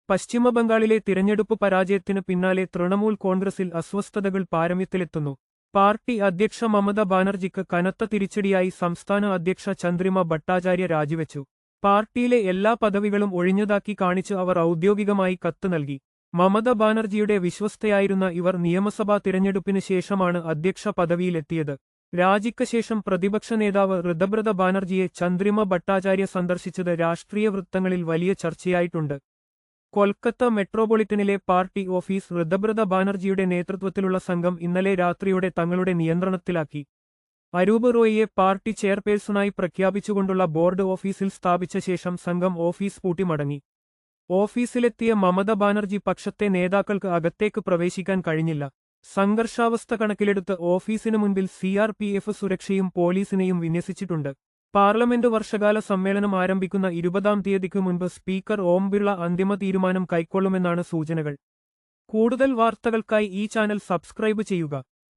പശ്ചിമബംഗാളിലെ തിരഞ്ഞെടുപ്പ് പരാജയത്തിനു പിന്നാലെ തൃണമൂൽ കോൺഗ്രസിൽ അസ്വസ്ഥതകൾ പാരമ്യത്തിലെത്തുന്നു. പാർട്ടി അധ്യക്ഷ മമത ബാനർജിക്ക് കനത്ത തിരിച്ചടിയായി സംസ്ഥാന അധ്യക്ഷ ചന്ദ്രിമ ഭട്ടാചാര്യ രാജിവെച്ചു. പാർട്ടിയിലെ എല്ലാ പദവികളും ഒഴിഞ്ഞതാക്കി കാണിച്ച് അവർ ഔദ്യോഗികമായി കത്ത് നൽകി. മമത ബാനർജിയുടെ വിശ്വസ്തയായിരുന്ന ഇവർ നിയമസഭാ തിരഞ്ഞെടുപ്പിന് ശേഷമാണ് അധ്യക്ഷ പദവിയിലെത്തിയത്. രാജിക്ക് ശേഷം പ്രതിപക്ഷ നേതാവ് ഋതബ്രത ബാനർജിയെ ചന്ദ്രിമ ഭട്ടാചാര്യ സന്ദർശിച്ചത് രാഷ്ട്രീയ വൃത്തങ്ങളിൽ വലിയ ചർച്ചയായിട്ടുണ്ട്. കൊൽക്കത്ത മെട്രോപൊളിറ്റനിലെ പാർട്ടി ഓഫീസ് ഋതബ്രത ബാനർജിയുടെ നേതൃത്വത്തിലുള്ള സംഘം ഇന്നലെ രാത്രിയോടെ തങ്ങളുടെ നിയന്ത്രണത്തിലാക്കി. അരൂപ് റോയിയെ പാർട്ടി ചെയർപേഴ്സണായി പ്രഖ്യാപിച്ചുകൊണ്ടുള്ള ബോർഡ് ഓഫീസിൽ സ്ഥാപിച്ച ശേഷം സംഘം ഓഫീസ് പൂട്ടി മടങ്ങി. ഓഫീസിലെത്തിയ മമത ബാനർജി പക്ഷത്തെ നേതാക്കൾക്ക് അകത്തേക്ക് പ്രവേശിക്കാൻ കഴിഞ്ഞില്ല. സംഘർഷാവസ്ഥ കണക്കിലെടുത്ത് ഓഫീസിനു മുൻപിൽ CRPF സുരക്ഷയും പോലീസിനെയും വിന്യസിച്ചിട്ടുണ്ട്. പാർലമെന്റ് വർഷകാല സമ്മേളനം ആരംഭിക്കുന്ന 20-ാം തീയതിക്ക് മുൻപ് സ്പീക്കർ ഓം ബിർള അന്തിമ തീരുമാനം കൈക്കൊള്ളുമെന്നാണ് സൂചനകൾ. കൂടുതൽ വാർത്തകൾക്കായി ഈ ചാനൽ സബ്സ്ക്രൈബ് ചെയ്യുക.